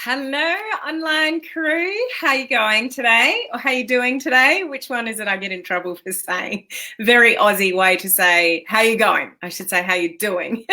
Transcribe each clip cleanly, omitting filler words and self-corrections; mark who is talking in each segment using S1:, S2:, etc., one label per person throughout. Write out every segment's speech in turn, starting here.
S1: Hello, online crew. How you going today? Or how you doing today? Which one is it I get in trouble for saying? Very Aussie way to say, how you going? I should say, how you doing?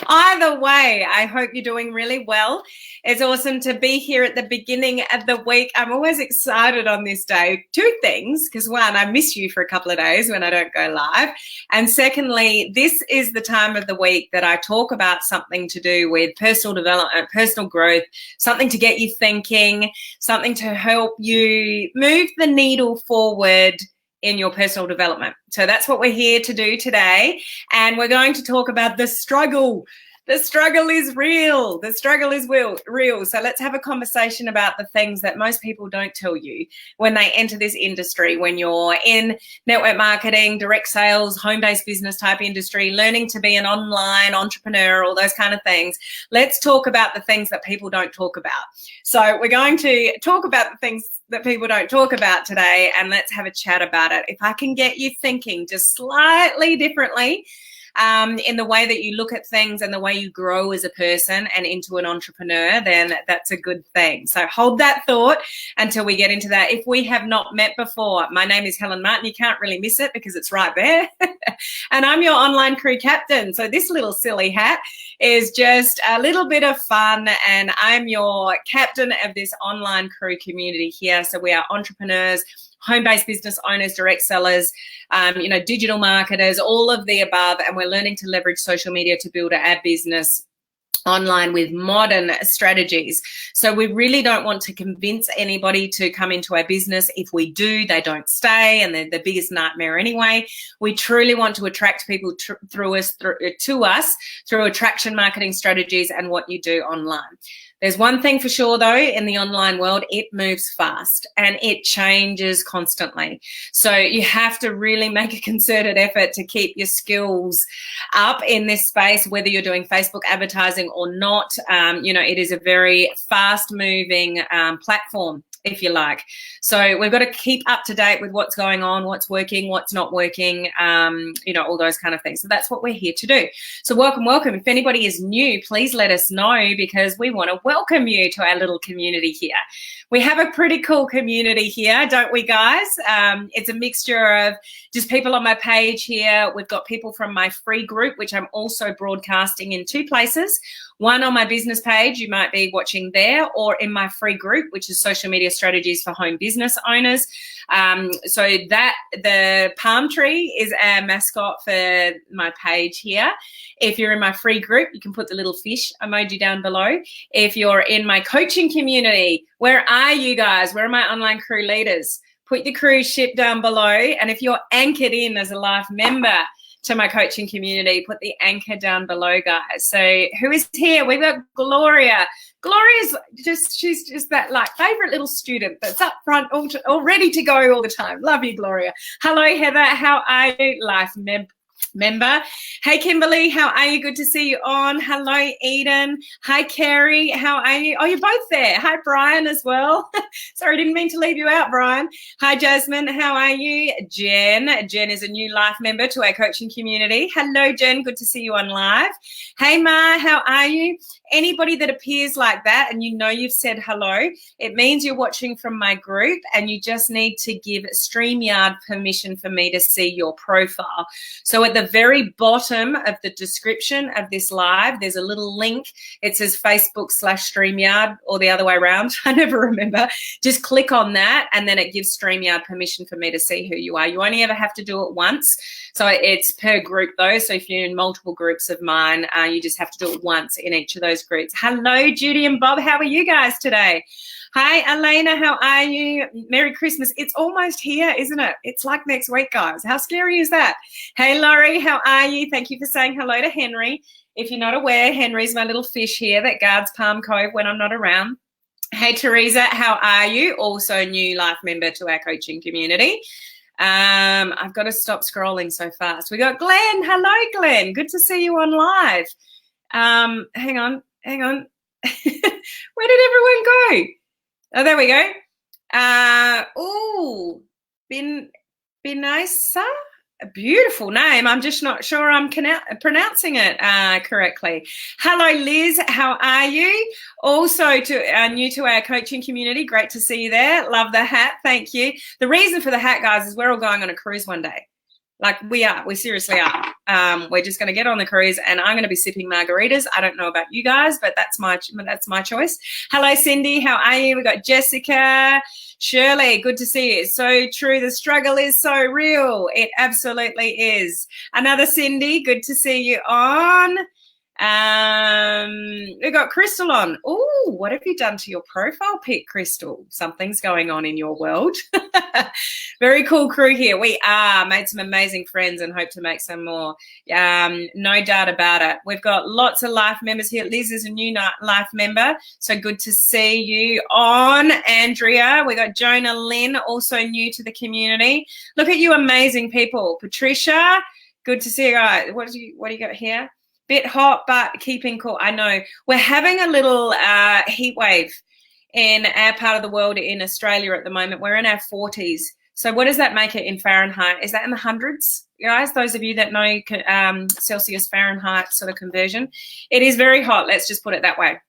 S1: Either way, I hope you're doing really well. It's awesome to be here at the beginning of the week. I'm always excited on this day. Two things, because one, I miss you for a couple of days when I don't go live. And secondly, this is the time of the week that I talk about something to do with personal development, personal growth, something to get you thinking, something to help you move the needle forward in your personal development. So that's what we're here to do today. And we're going to talk about the struggle. The struggle is real. The struggle is real. So let's have a conversation about the things that most people don't tell you when they enter this industry, when you're in network marketing, direct sales, home-based business type industry, learning to be an online entrepreneur, all those kind of things. Let's talk about the things that people don't talk about. So we're going to talk about the things that people don't talk about today, and let's have a chat about it. If I can get you thinking just slightly differently, in the way that you look at things and the way you grow as a person and into an entrepreneur, then that's a good thing. So hold that thought until we get into that. If we have not met before, my name is Helen Martin. You can't really miss it because it's right there. And I'm your online crew captain. So this little silly hat is just a little bit of fun, and I'm your captain of this online crew community here. So we are entrepreneurs, home-based business owners, direct sellers, digital marketers, all of the above. And we're learning to leverage social media to build our business online with modern strategies. So we really don't want to convince anybody to come into our business. If we do, they don't stay, and they're the biggest nightmare anyway. We truly want to attract people to us through attraction marketing strategies and what you do online. There's one thing for sure, though, in the online world, it moves fast and it changes constantly. So you have to really make a concerted effort to keep your skills up in this space, whether you're doing Facebook advertising or not. It is a very fast-moving platform, if you like. So we've got to keep up to date with what's going on, what's working, what's not working, all those kind of things. So that's what we're here to do. So welcome. If anybody is new, please let us know, because we want to welcome you to our little community here. We have a pretty cool community here, don't we, guys? It's a mixture of just people on my page here. We've got people from my free group, which I'm also broadcasting in two places. One on my business page, you might be watching there, or in my free group, which is Social Media Strategies for Home Business Owners. So that the palm tree is our mascot for my page here. If you're in my free group, you can put the little fish emoji down below. If you're in my coaching community, where are you guys? Where are my online crew leaders? Put your cruise ship down below. And if you're anchored in as a life member to my coaching community, put the anchor down below, guys. So who is here? We've got Gloria. Gloria's she's just that favorite little student that's up front, all ready to go all the time. Love you, Gloria. Hello, Heather. How are you? Life member. Hey, Kimberly, how are you? Good to see you on. Hello, Eden. Hi, Carrie. How are you? Oh, you're both there. Hi, Brian, as well. Sorry, didn't mean to leave you out, Brian. Hi, Jasmine. How are you? Jen. Jen is a new life member to our coaching community. Hello, Jen. Good to see you on live. Hey, Ma. How are you? Anybody that appears like that and you know you've said hello, it means you're watching from my group, and you just need to give StreamYard permission for me to see your profile. So at the very bottom of the description of this live, there's a little link. It says Facebook/StreamYard, or the other way around. I never remember. Just click on that, and then it gives StreamYard permission for me to see who you are. You only ever have to do it once. So it's per group, though. So if you're in multiple groups of mine, you just have to do it once in each of those groups. Hello, Judy and Bob. How are you guys today? Hi, Elena. How are you? Merry Christmas. It's almost here, isn't it? It's like next week, guys. How scary is that? Hey, Laurie. How are you? Thank you for saying hello to Henry. If you're not aware, Henry's my little fish here that guards Palm Cove when I'm not around. Hey, Teresa. How are you? Also new life member to our coaching community. I've got to stop scrolling so fast. We got Glenn. Hello, Glenn. Good to see you on live. Hang on. Where did everyone go? Oh, there we go. Binisa. A beautiful name. I'm just not sure I'm pronouncing it correctly. Hello, Liz. How are you? Also, new to our coaching community. Great to see you there. Love the hat. Thank you. The reason for the hat, guys, is we're all going on a cruise one day. Like we seriously are. We're just going to get on the cruise and I'm going to be sipping margaritas. I don't know about you guys, but that's my choice. Hello, Cindy. How are you? We've got Jessica. Shirley, good to see you. So true. The struggle is so real. It absolutely is. Another Cindy, good to see you on. We got Crystal on. Oh, what have you done to your profile pic, Crystal? Something's going on in your world. Very cool crew here. We are made some amazing friends and hope to make some more. No doubt about it. We've got lots of life members here. Liz is a new life member, so good to see you on. Andrea, we got Jonah Lynn, also new to the community. Look at you amazing people. Patricia, good to see you guys. What do you got here? Bit hot, but keeping cool. I know. We're having a little heat wave in our part of the world in Australia at the moment. We're in our 40s. So what does that make it in Fahrenheit? Is that in the hundreds, guys? Those of you that know Celsius Fahrenheit sort of conversion. It is very hot. Let's just put it that way.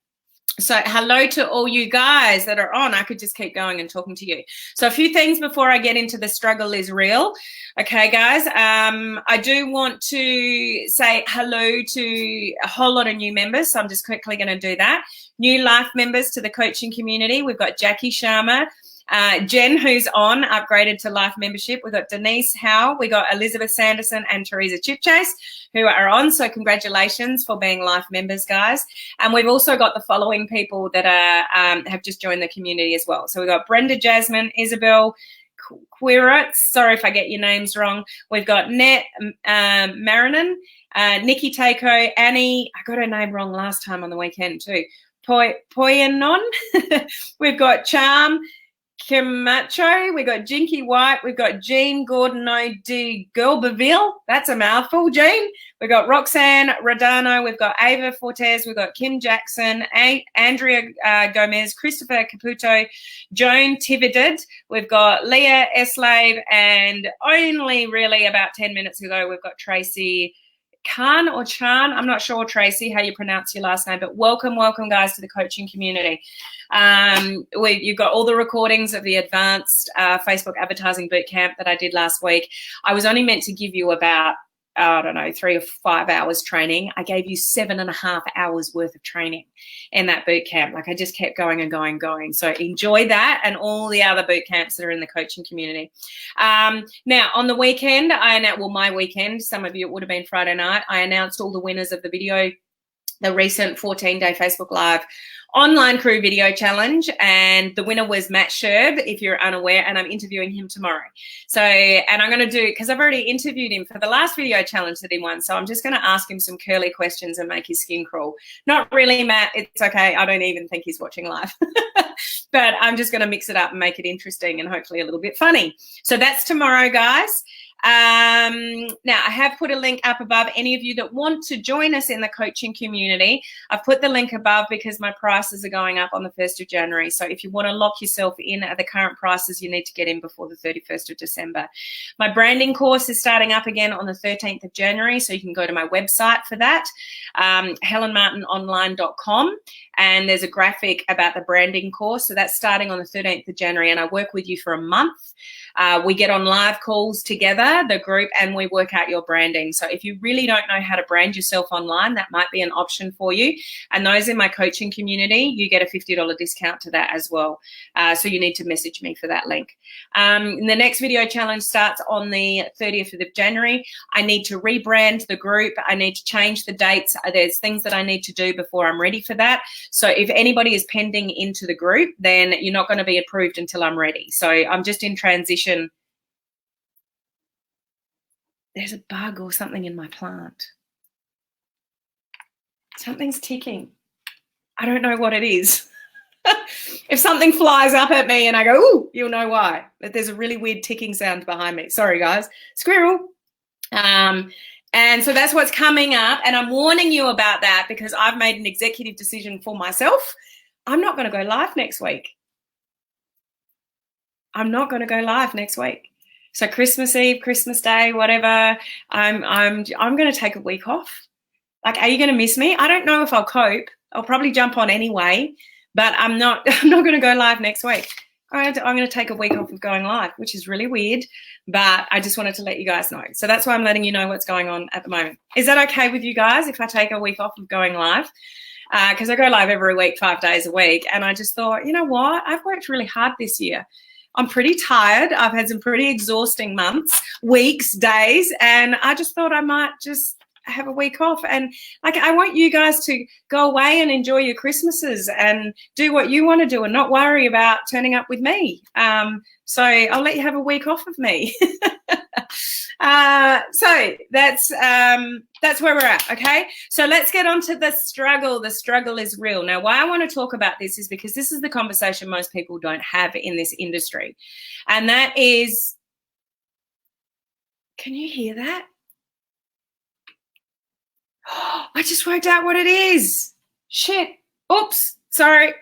S1: So hello to all you guys that are on. I could just keep going and talking to you. So a few things before I get into the struggle is real. Okay, guys. I do want to say hello to a whole lot of new members. So I'm just quickly going to do that. New life members to the coaching community. We've got Jackie Sharma. Jen, who's on, upgraded to life membership. We've got Denise Howe. We got Elizabeth Sanderson and Teresa Chipchase, who are on. So congratulations for being life members, guys. And we've also got the following people that are have just joined the community as well. So we've got Brenda Jasmine, Isabel Quirat. Sorry if I get your names wrong. We've got Net Marinan, Nikki Takeo, Annie. I got her name wrong last time on the weekend too. Poyanon. We've got Charm Camacho, we've got Jinky White, we've got Jean Gordonneau de Gulbeville, that's a mouthful, Jean. We've got Roxanne Radano, we've got Ava Fortes, we've got Kim Jackson, Andrea Gomez, Christopher Caputo, Joan Tividid, we've got Leah Eslave, and only really about 10 minutes ago, we've got Tracy Khan or Chan, I'm not sure, Tracy, how you pronounce your last name, but welcome, guys, to the coaching community. You've got all the recordings of the advanced Facebook advertising bootcamp that I did last week. I was only meant to give you about, I don't know, 3 or 5 hours training. I gave you 7.5 hours worth of training in that boot camp. Like I just kept going and going and going. So enjoy that and all the other boot camps that are in the coaching community. Now on the weekend, my weekend, some of you, it would have been Friday night, I announced all the winners of the recent 14-day Facebook Live online crew video challenge, and the winner was Matt Sherb, if you're unaware, and I'm interviewing him tomorrow. So, and I'm going to do, because I've already interviewed him for the last video challenge that he won, so I'm just going to ask him some curly questions and make his skin crawl. Not really, Matt, it's okay. I don't even think he's watching live. But I'm just going to mix it up and make it interesting and hopefully a little bit funny. So that's tomorrow, guys. Now I have put a link up above. Any of you that want to join us in the coaching community, I've put the link above because my prices are going up on the 1st of January. So if you want to lock yourself in at the current prices, you need to get in before the 31st of December. My branding course is starting up again on the 13th of January. So you can go to my website for that, helenmartinonline.com. And there's a graphic about the branding course. So that's starting on the 13th of January. And I work with you for a month. We get on live calls together, the group, and we work out your branding. So if you really don't know how to brand yourself online, that might be an option for you. And those in my coaching community, you get a $50 discount to that as well. So you need to message me for that link. The next video challenge starts on the 30th of January. I need to rebrand the group. I need to change the dates. There's things that I need to do before I'm ready for that. So if anybody is pending into the group, then you're not going to be approved until I'm ready. So I'm just in transition. There's a bug or something in my plant. Something's ticking. I don't know what it is. If something flies up at me and I go, ooh, you'll know why. But there's a really weird ticking sound behind me. Sorry, guys. Squirrel. And so that's what's coming up. And I'm warning you about that because I've made an executive decision for myself. I'm not going to go live next week. I'm not going to go live next week. So Christmas Eve, Christmas Day, whatever, I'm going to take a week off. Like, are you going to miss me? I don't know if I'll cope. I'll probably jump on anyway, but I'm not going to go live next week. I'm going to take a week off of going live, which is really weird, but I just wanted to let you guys know. So that's why I'm letting you know what's going on at the moment. Is that okay with you guys if I take a week off of going live? Because I go live every week, 5 days a week, and I just thought, you know what? I've worked really hard this year. I'm pretty tired. I've had some pretty exhausting months, weeks, days, and I just thought I might just have a week off. And like, I want you guys to go away and enjoy your Christmases and do what you want to do and not worry about turning up with me. So I'll let you have a week off of me. So that's where we're at. Okay. So let's get on to the struggle. The struggle is real. Now, why I want to talk about this is because this is the conversation most people don't have in this industry. And that is, can you hear that? I just worked out what it is. Shit. Oops. Sorry.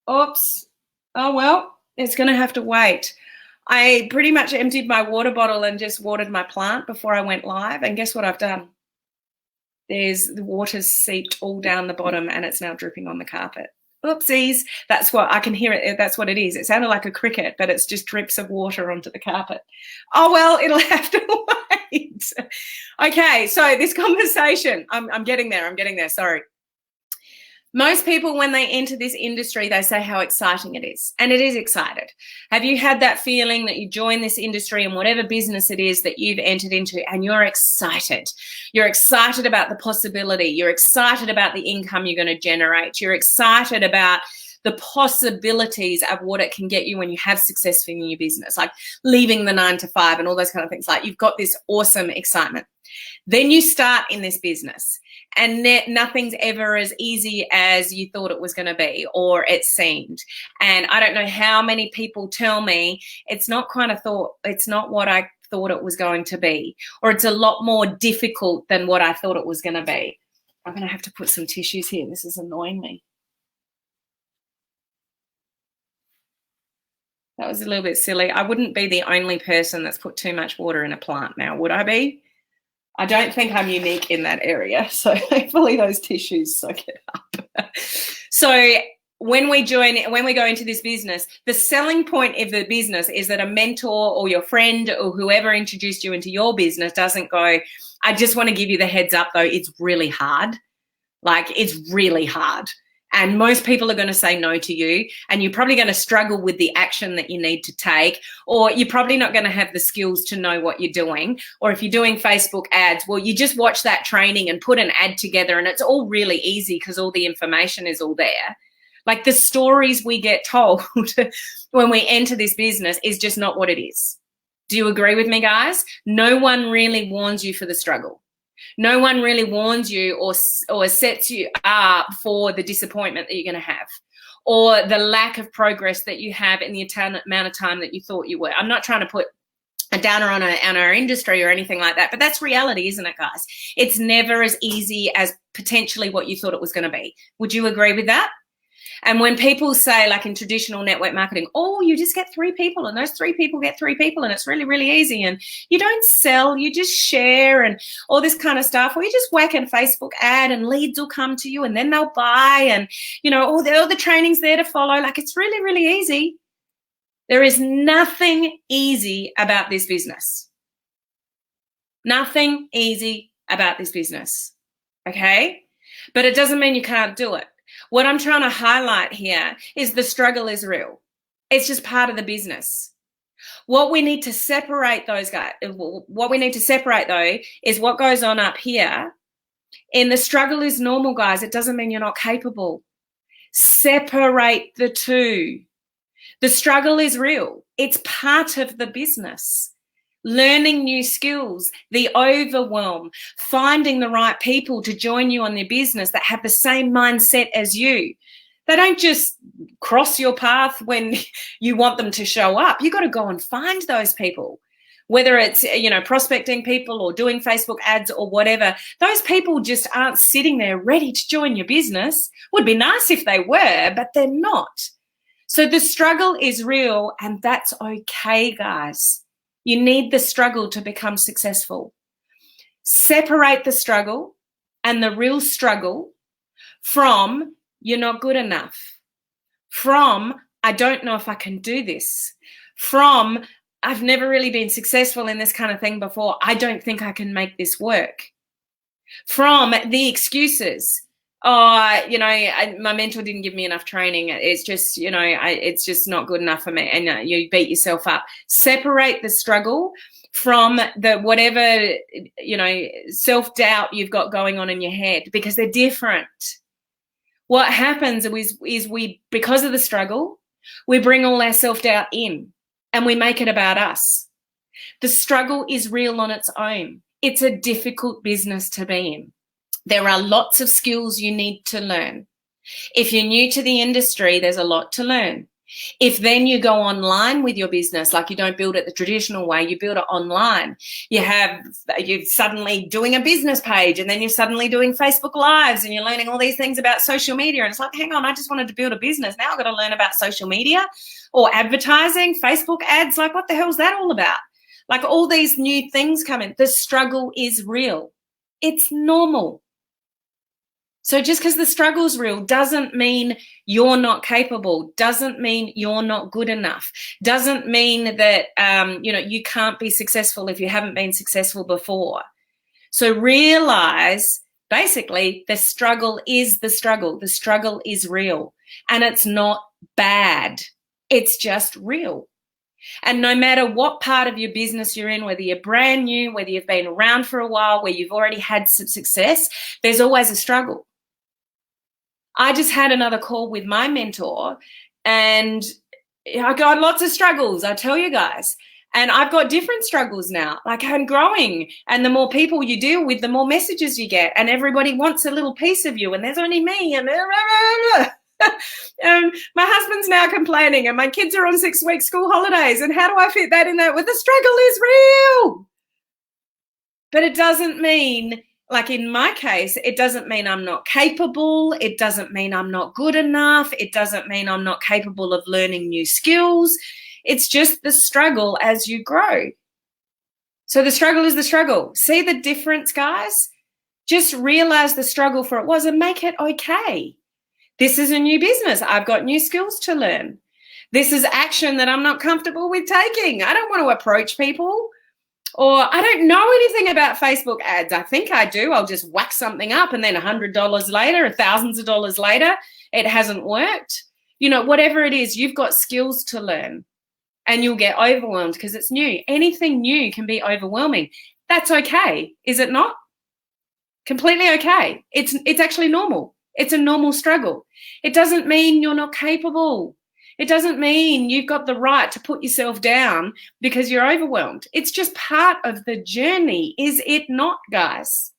S1: Oops. Oh, well, it's going to have to wait. I pretty much emptied my water bottle and just watered my plant before I went live. And guess what I've done? The water's seeped all down the bottom and it's now dripping on the carpet. Oopsies. That's what I can hear it. That's what it is. It sounded like a cricket, but it's just drips of water onto the carpet. Oh, well, it'll have to wait. Okay. So this conversation, I'm getting there. I'm getting there. Sorry. Most people, when they enter this industry, they say how exciting it is. And it is excited. Have you had that feeling that you join this industry and whatever business it is that you've entered into and you're excited? You're excited about the possibility. You're excited about the income you're going to generate. You're excited about the possibilities of what it can get you when you have success in your business, like leaving the 9 to 5 and all those kind of things. Like, you've got this awesome excitement. Then you start in this business and nothing's ever as easy as you thought it was going to be or it seemed. And I don't know how many people tell me it's not it's not what I thought it was going to be, or it's a lot more difficult than what I thought it was going to be. I'm going to have to put some tissues here. This is annoying me. That was a little bit silly. I wouldn't be the only person that's put too much water in a plant now, would I be? I don't think I'm unique in that area. So hopefully those tissues soak it up. So when we go into this business, the selling point of the business is that a mentor or your friend or whoever introduced you into your business doesn't go, I just want to give you the heads up though, it's really hard. Like, it's really hard. And most people are going to say no to you, and you're probably going to struggle with the action that you need to take, or you're probably not going to have the skills to know what you're doing. Or if you're doing Facebook ads, well, you just watch that training and put an ad together, and it's all really easy because all the information is all there. Like, the stories we get told when we enter this business is just not what it is. Do you agree with me, guys? No one really warns you for the struggle. No one really warns you or sets you up for the disappointment that you're going to have, or the lack of progress that you have in the amount of time that you thought you were. I'm not trying to put a downer on our industry or anything like that, but that's reality, isn't it, guys? It's never as easy as potentially what you thought it was going to be. Would you agree with that? And when people say, like in traditional network marketing, oh, you just get 3 people and those 3 people get 3 people and it's really, really easy, and you don't sell, you just share and all this kind of stuff, or you just whack a Facebook ad and leads will come to you and then they'll buy, and, you know, all the training's there to follow. Like, it's really, really easy. There is nothing easy about this business. Nothing easy about this business, okay? But it doesn't mean you can't do it. What I'm trying to highlight here is the struggle is real. It's just part of the business. What we need to separate though is what goes on up here. And the struggle is normal, guys. It doesn't mean you're not capable. Separate the two. The struggle is real. It's part of the business. Learning new skills, the overwhelm, finding the right people to join you on their business that have the same mindset as you. They don't just cross your path when you want them to show up. You got to go and find those people, whether it's, you know, prospecting people or doing Facebook ads or whatever. Those people just aren't sitting there ready to join your business. Would be nice if they were, but they're not. So the struggle is real, and that's okay, guys. You need the struggle to become successful. Separate the struggle and the real struggle from you're not good enough, from I don't know if I can do this, from I've never really been successful in this kind of thing before, I don't think I can make this work, from the excuses. Oh, my mentor didn't give me enough training. It's just, it's just not good enough for me. And you beat yourself up. Separate the struggle from the whatever, self-doubt you've got going on in your head, because they're different. What happens is we, because of the struggle, we bring all our self-doubt in and we make it about us. The struggle is real on its own. It's a difficult business to be in. There are lots of skills you need to learn. If you're new to the industry, there's a lot to learn. If then you go online with your business, like you don't build it the traditional way, you build it online. You're suddenly doing a business page, and then you're suddenly doing Facebook Lives, and you're learning all these things about social media. And it's like, hang on, I just wanted to build a business. Now I've got to learn about social media or advertising, Facebook ads. Like, what the hell is that all about? Like, all these new things come in. The struggle is real. It's normal. So just because the struggle's real doesn't mean you're not capable, doesn't mean you're not good enough, doesn't mean that, you can't be successful if you haven't been successful before. So realize, basically, the struggle is the struggle. The struggle is real, and it's not bad. It's just real. And no matter what part of your business you're in, whether you're brand new, whether you've been around for a while, where you've already had some success, there's always a struggle. I just had another call with my mentor, and I got lots of struggles, I tell you guys. And I've got different struggles now. Like, I'm growing, and the more people you deal with, the more messages you get, and everybody wants a little piece of you, and there's only me, and my husband's now complaining, and my kids are on 6-week school holidays, and how do I fit that in there? Well, the struggle is real. But it doesn't mean, like in my case, it doesn't mean I'm not capable. It doesn't mean I'm not good enough. It doesn't mean I'm not capable of learning new skills. It's just the struggle as you grow. So the struggle is the struggle. See the difference, guys? Just realize the struggle for it was and make it okay. This is a new business. I've got new skills to learn. This is action that I'm not comfortable with taking. I don't want to approach people. Or I don't know anything about Facebook ads. I think I do. I'll just whack something up, and then $100 later, thousands of dollars later, it hasn't worked. Whatever it is, you've got skills to learn, and you'll get overwhelmed because it's new. Anything new can be overwhelming. That's okay, is it not? Completely okay. It's actually normal. It's a normal struggle. It doesn't mean you're not capable. It doesn't mean you've got the right to put yourself down because you're overwhelmed. It's just part of the journey, is it not, guys?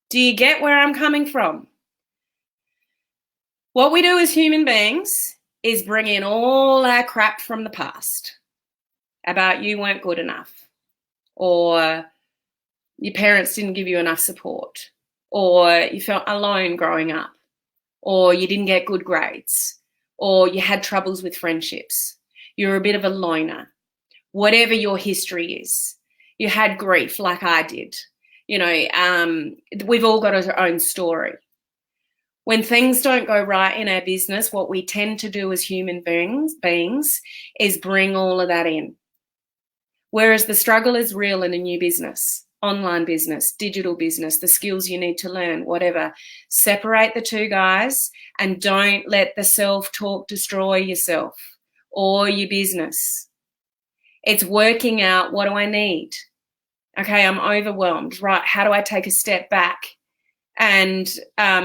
S1: Do you get where I'm coming from? What we do as human beings is bring in all our crap from the past about you weren't good enough, or your parents didn't give you enough support, or you felt alone growing up, or you didn't get good grades, or you had troubles with friendships, you're a bit of a loner, whatever your history is. You had grief like I did. We've all got our own story. When things don't go right in our business, what we tend to do as human beings is bring all of that in. Whereas the struggle is real in a new business, online business, digital business, the skills you need to learn, whatever. Separate the two, guys, and don't let the self-talk destroy yourself or your business. It's working out, what do I need? Okay, I'm overwhelmed. Right, how do I take a step back and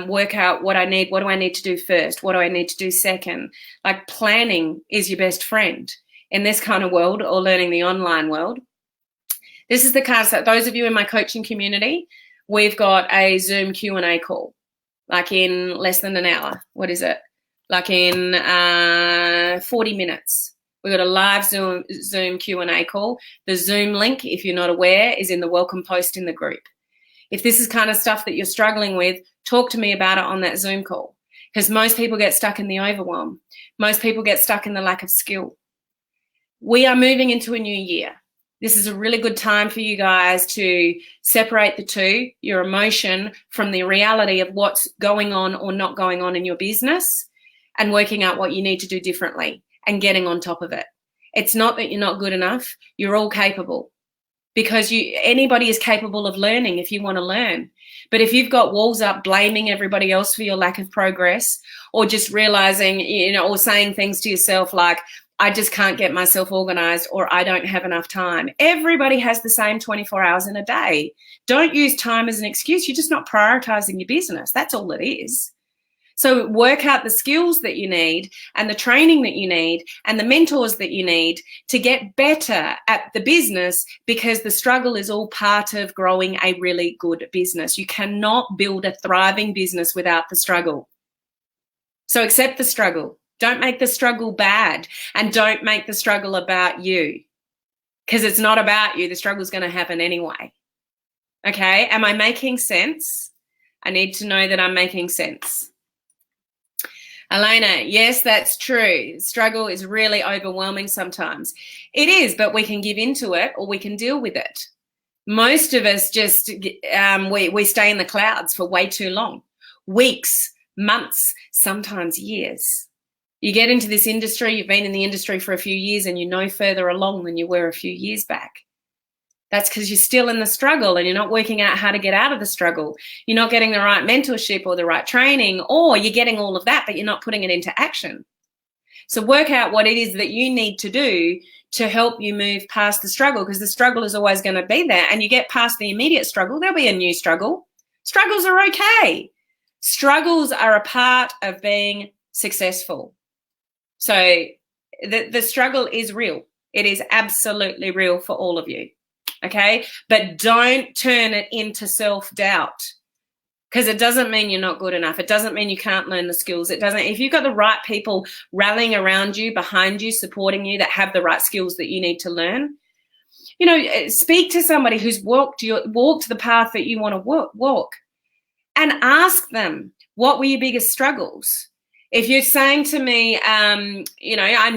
S1: work out what I need? What do I need to do first? What do I need to do second? Like, planning is your best friend in this kind of world, or learning the online world. This is the kind of stuff, those of you in my coaching community, we've got a Zoom Q&A call, like in less than an hour. What is it? Like in 40 minutes. We've got a live Zoom Q&A call. The Zoom link, if you're not aware, is in the welcome post in the group. If this is kind of stuff that you're struggling with, talk to me about it on that Zoom call. because most people get stuck in the overwhelm. Most people get stuck in the lack of skill. We are moving into a new year. This is a really good time for you guys to separate the two, your emotion from the reality of what's going on or not going on in your business, and working out what you need to do differently and getting on top of it. It's not that you're not good enough. You're all capable, because anybody is capable of learning if you want to learn. But if you've got walls up blaming everybody else for your lack of progress, or just realizing, or saying things to yourself like, I just can't get myself organized, or I don't have enough time. Everybody has the same 24 hours in a day. Don't use time as an excuse. You're just not prioritizing your business. That's all it is. So work out the skills that you need and the training that you need and the mentors that you need to get better at the business, because the struggle is all part of growing a really good business. You cannot build a thriving business without the struggle. So accept the struggle. Don't make the struggle bad, and don't make the struggle about you, because it's not about you. The struggle is going to happen anyway. Okay? Am I making sense? I need to know that I'm making sense. Elena, yes, that's true. Struggle is really overwhelming sometimes. It is, but we can give into it, or we can deal with it. Most of us just, we stay in the clouds for way too long. Weeks, months, sometimes years. You get into this industry, you've been in the industry for a few years, and you're no further along than you were a few years back. That's because you're still in the struggle and you're not working out how to get out of the struggle. You're not getting the right mentorship or the right training, or you're getting all of that, but you're not putting it into action. So work out what it is that you need to do to help you move past the struggle, because the struggle is always going to be there, and you get past the immediate struggle, there'll be a new struggle. Struggles are okay. Struggles are a part of being successful. So the struggle is real. It is absolutely real for all of you. Okay? But don't turn it into self-doubt, because it doesn't mean you're not good enough. It doesn't mean you can't learn the skills. It doesn't. If you've got the right people rallying around you, behind you, supporting you, that have the right skills that you need to learn, speak to somebody who's walked the path that you want to walk, and ask them, what were your biggest struggles? If you're saying to me, I'm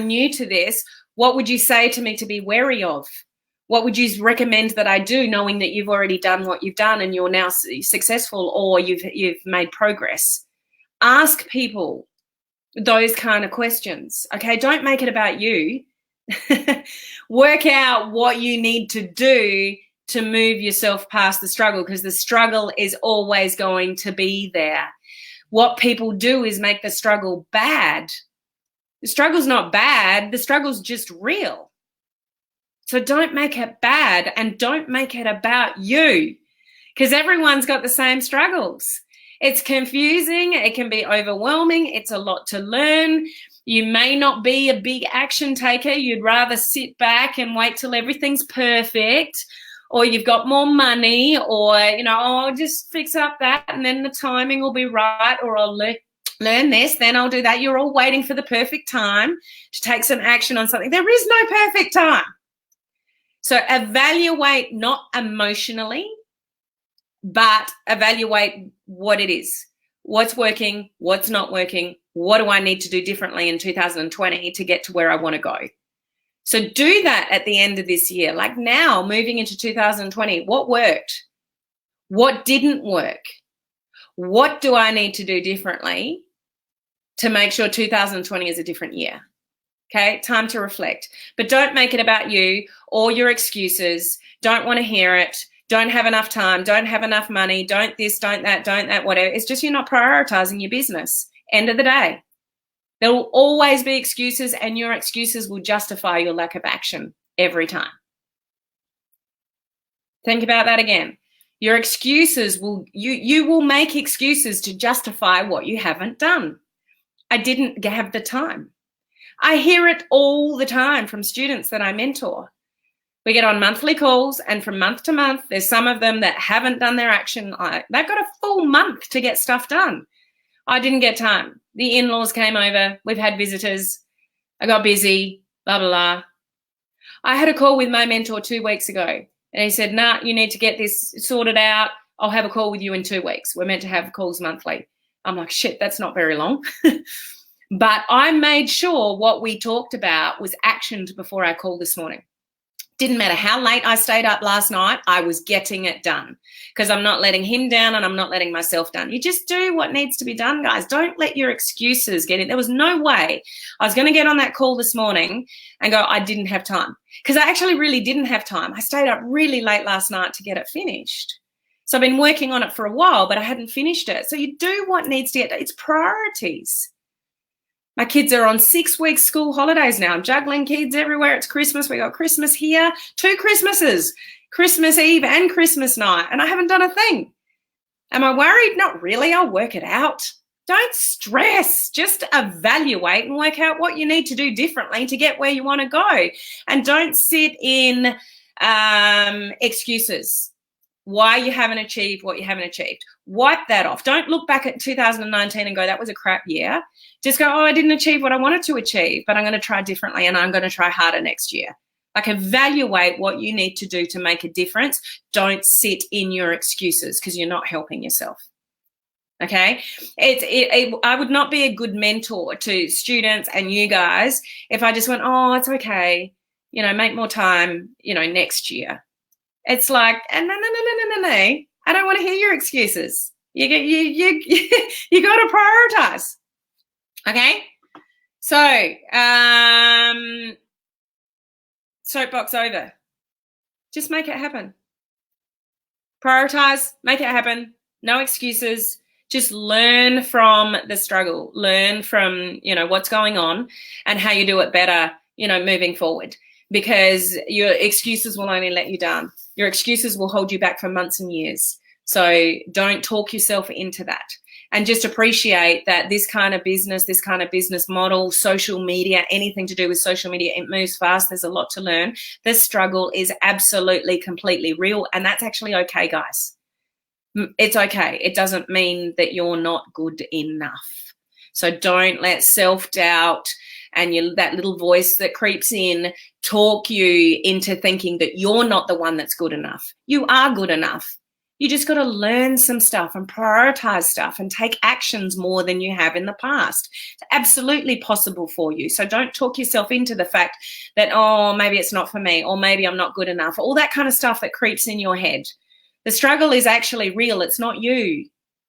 S1: new to this, what would you say to me to be wary of? What would you recommend that I do, knowing that you've already done what you've done and you're now successful, or you've made progress? Ask people those kind of questions, okay? Don't make it about you. Work out what you need to do to move yourself past the struggle, because the struggle is always going to be there. What people do is make the struggle bad. The struggle's not bad. The struggle's just real. So don't make it bad, and don't make it about you, because everyone's got the same struggles. It's confusing. It can be overwhelming. It's a lot to learn. You may not be a big action taker. You'd rather sit back and wait till everything's perfect, or you've got more money, or, I'll just fix up that and then the timing will be right, or I'll learn this, then I'll do that. You're all waiting for the perfect time to take some action on something. There is no perfect time. So evaluate not emotionally, but evaluate what it is. What's working, what's not working, what do I need to do differently in 2020 to get to where I want to go? So do that at the end of this year. Like now, moving into 2020, what worked? What didn't work? What do I need to do differently to make sure 2020 is a different year? Okay, time to reflect. But don't make it about you or your excuses. Don't want to hear it. Don't have enough time. Don't have enough money. Don't this, don't that, whatever. It's just you're not prioritizing your business. End of the day. There will always be excuses, and your excuses will justify your lack of action every time. Think about that again. Your excuses you will make excuses to justify what you haven't done. I didn't have the time. I hear it all the time from students that I mentor. We get on monthly calls, and from month to month, there's some of them that haven't done their action. They've got a full month to get stuff done. I didn't get time. The in-laws came over. We've had visitors. I got busy, blah, blah, blah. I had a call with my mentor 2 weeks ago, and he said, nah, you need to get this sorted out. I'll have a call with you in 2 weeks. We're meant to have calls monthly. I'm like, shit, that's not very long. But I made sure what we talked about was actioned before our call this morning. Didn't matter how late I stayed up last night, I was getting it done because I'm not letting him down and I'm not letting myself down. You just do what needs to be done, guys. Don't let your excuses get in. There was no way I was going to get on that call this morning and go, I didn't have time, because I actually really didn't have time. I stayed up really late last night to get it finished. So I've been working on it for a while, but I hadn't finished it. So you do what needs to get done. It's priorities. My kids are on 6-week school holidays now. I'm juggling kids everywhere. It's Christmas. We got Christmas here. 2 Christmases, Christmas Eve and Christmas night, and I haven't done a thing. Am I worried? Not really. I'll work it out. Don't stress. Just evaluate and work out what you need to do differently to get where you want to go. And don't sit in excuses. Why you haven't achieved what you haven't achieved. Wipe that off. Don't look back at 2019 and go, that was a crap year. Just go, oh, I didn't achieve what I wanted to achieve, but I'm going to try differently and I'm going to try harder next year. Like, evaluate what you need to do to make a difference. Don't sit in your excuses, because you're not helping yourself. Okay? I would not be a good mentor to students and you guys if I just went, oh, it's okay, make more time, next year. It's like, no. I don't want to hear your excuses. You got to prioritize. Okay? So, soapbox over. Just make it happen. Prioritize, make it happen. No excuses. Just learn from the struggle. Learn from, what's going on and how you do it better, moving forward. Because your excuses will only let you down. Your excuses will hold you back for months and years. So don't talk yourself into that. And just appreciate that this kind of business model, social media, anything to do with social media, it moves fast. There's a lot to learn. The struggle is absolutely, completely real. And that's actually okay, guys. It's okay. It doesn't mean that you're not good enough. So don't let self-doubt and that little voice that creeps in talk you into thinking that you're not the one that's good enough. You are good enough. You just got to learn some stuff and prioritize stuff and take actions more than you have in the past. It's absolutely possible for you. So don't talk yourself into the fact that, oh, maybe it's not for me, or maybe I'm not good enough, all that kind of stuff that creeps in your head. The struggle is actually real. It's not you.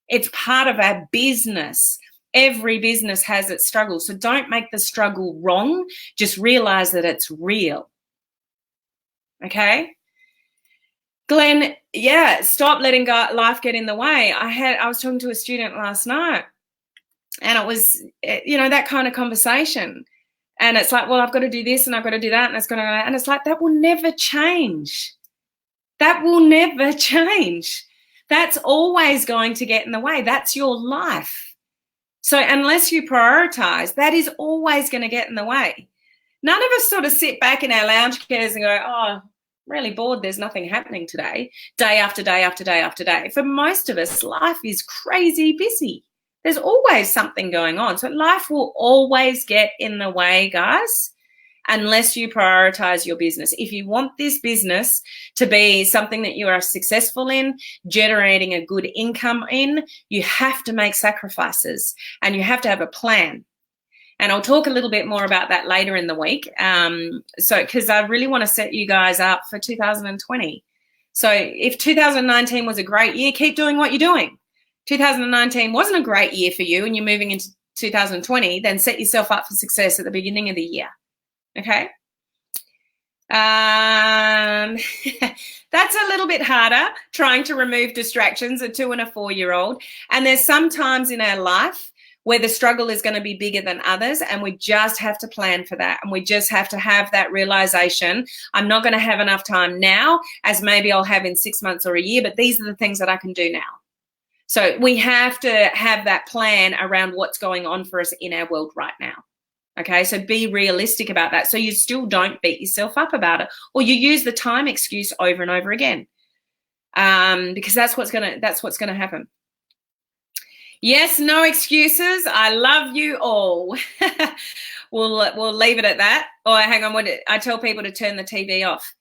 S1: It's part of our business. Every business has its struggle. So don't make the struggle wrong. Just realize that it's real. Okay? Glenn, yeah, stop letting life get in the way. I was talking to a student last night, and it was, that kind of conversation. And it's like, well, I've got to do this and I've got to do that, and it's like, that will never change. That will never change. That's always going to get in the way. That's your life. So unless you prioritize, that is always going to get in the way. None of us sort of sit back in our lounge chairs and go, oh, I'm really bored, there's nothing happening today, day after day after day after day. For most of us, life is crazy busy. There's always something going on. So life will always get in the way, guys, unless you prioritize your business. If you want this business to be something that you are successful in, generating a good income in, you have to make sacrifices and you have to have a plan. And I'll talk a little bit more about that later in the week. Because I really want to set you guys up for 2020. So if 2019 was a great year, keep doing what you're doing. 2019 wasn't a great year for you and you're moving into 2020, then set yourself up for success at the beginning of the year. Okay. That's a little bit harder, trying to remove distractions, a 2 and a 4-year-old. And there's some times in our life where the struggle is going to be bigger than others, and we just have to plan for that. And we just have to have that realization, I'm not going to have enough time now as maybe I'll have in 6 months or a year, but these are the things that I can do now. So we have to have that plan around what's going on for us in our world right now. Okay, so be realistic about that. So you still don't beat yourself up about it, or you use the time excuse over and over again, because that's what's gonna happen. Yes, no excuses. I love you all. We'll leave it at that. Oh, hang on. I tell people to turn the TV off.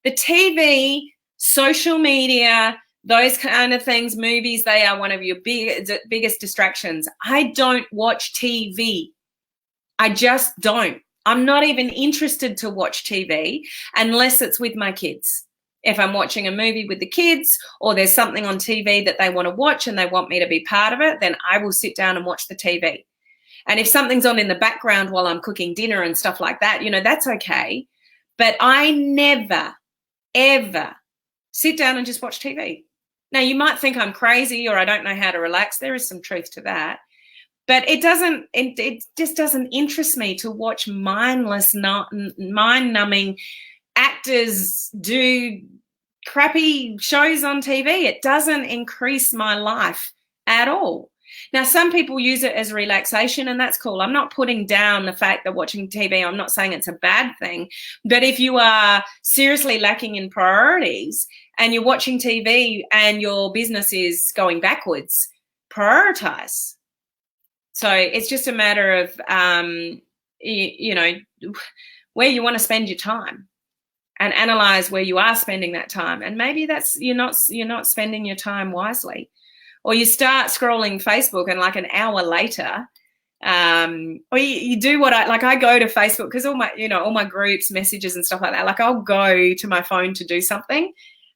S1: The TV, social media, those kind of things, movies, they are one of your biggest distractions. I don't watch TV. I just don't. I'm not even interested to watch TV unless it's with my kids. If I'm watching a movie with the kids, or there's something on TV that they want to watch and they want me to be part of it, then I will sit down and watch the TV. And if something's on in the background while I'm cooking dinner and stuff like that, that's okay. But I never, ever sit down and just watch TV. Now, you might think I'm crazy or I don't know how to relax. There is some truth to that. But it just doesn't interest me to watch mindless, mind-numbing actors do crappy shows on TV. It doesn't increase my life at all. Now, some people use it as relaxation, and that's cool. I'm not putting down the fact that watching TV, I'm not saying it's a bad thing. But if you are seriously lacking in priorities and you're watching TV and your business is going backwards, prioritize. So it's just a matter of, where you want to spend your time, and analyze where you are spending that time. And maybe that's you're not spending your time wisely. Or you start scrolling Facebook and like an hour later, or you do what I go to Facebook because all my groups, messages and stuff like that, like I'll go to my phone to do something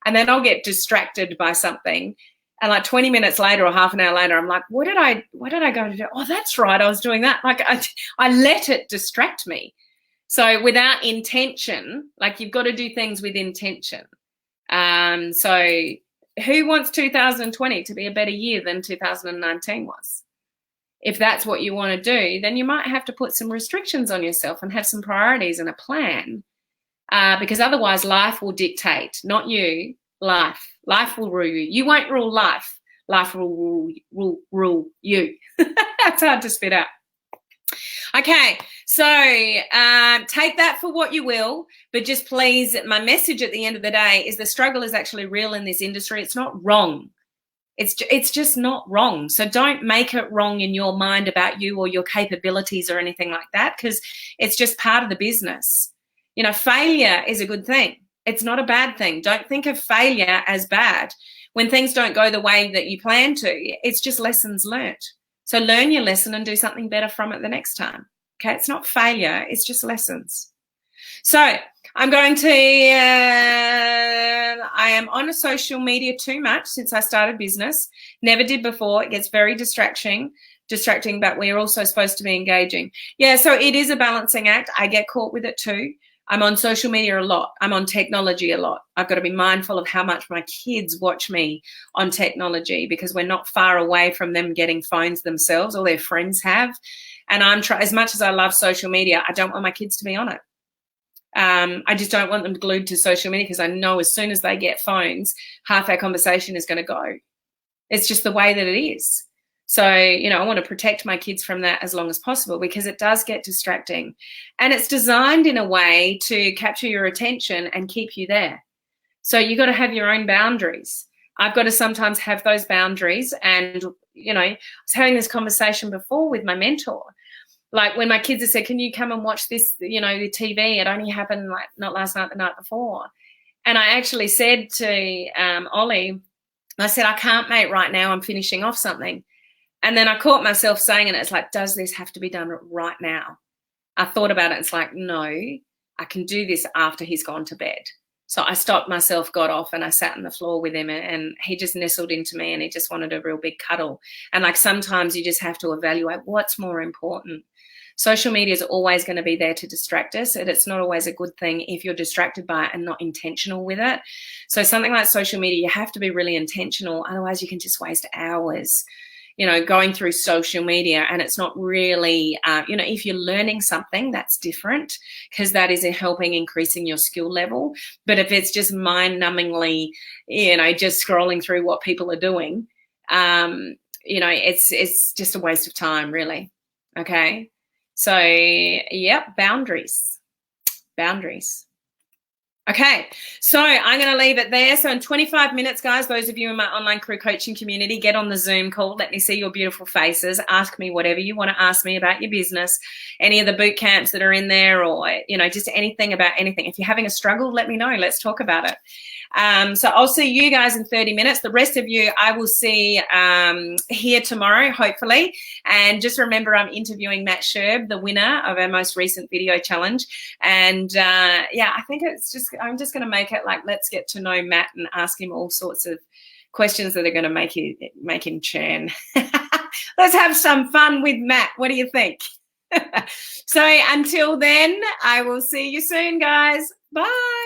S1: and then I'll get distracted by something. And like 20 minutes later or half an hour later, I'm like, what did I go to do? Oh, that's right, I was doing that. Like I let it distract me. So without intention, like you've got to do things with intention. So who wants 2020 to be a better year than 2019 was? If that's what you want to do, then you might have to put some restrictions on yourself and have some priorities and a plan, because otherwise life will dictate, not you, life. Life will rule you. You won't rule life. Life will rule you. That's hard to spit out. Okay, so take that for what you will, but just please, my message at the end of the day is the struggle is actually real in this industry. It's not wrong. It's just not wrong. So don't make it wrong in your mind about you or your capabilities or anything like that, because it's just part of the business. Failure is a good thing. It's not a bad thing. Don't think of failure as bad. When things don't go the way that you plan to, it's just lessons learnt. So learn your lesson and do something better from it the next time. Okay, it's not failure, it's just lessons. So I'm going to, I am on social media too much since I started business. Never did before. It gets very distracting, but we're also supposed to be engaging. Yeah, so it is a balancing act. I get caught with it too. I'm on social media a lot. I'm on technology a lot. I've got to be mindful of how much my kids watch me on technology, because we're not far away from them getting phones themselves, or their friends have. And as much as I love social media, I don't want my kids to be on it. I just don't want them glued to social media, because I know as soon as they get phones, half our conversation is going to go. It's just the way that it is. So, I want to protect my kids from that as long as possible, because it does get distracting. And it's designed in a way to capture your attention and keep you there. So you've got to have your own boundaries. I've got to sometimes have those boundaries. And, I was having this conversation before with my mentor. Like when my kids have said, can you come and watch this, the TV? It only happened like not last night, the night before. And I actually said to Ollie, I said, I can't, mate, right now. I'm finishing off something. And then I caught myself saying it. It's like, does this have to be done right now? I thought about it. It's like, no, I can do this after he's gone to bed. So I stopped myself, got off, and I sat on the floor with him, and he just nestled into me and he just wanted a real big cuddle. And like sometimes you just have to evaluate what's more important. Social media is always going to be there to distract us, and it's not always a good thing if you're distracted by it and not intentional with it. So something like social media, you have to be really intentional. Otherwise you can just waste hours going through social media, and it's not really, if you're learning something, that's different, because that is helping increasing your skill level. But if it's just mind-numbingly, just scrolling through what people are doing, it's just a waste of time, really. Okay. So, yep, boundaries. Okay, so I'm going to leave it there. So in 25 minutes, guys, those of you in my online career coaching community, get on the Zoom call. Let me see your beautiful faces. Ask me whatever you want to ask me about your business, any of the boot camps that are in there, or, just anything about anything. If you're having a struggle, let me know. Let's talk about it. So I'll see you guys in 30 minutes. The rest of you, I will see here tomorrow, hopefully. And just remember, I'm interviewing Matt Sherb, the winner of our most recent video challenge. And yeah, I think I'm just going to make it like, let's get to know Matt and ask him all sorts of questions that are going to make him churn. Let's have some fun with Matt. What do you think? So until then, I will see you soon, guys. Bye.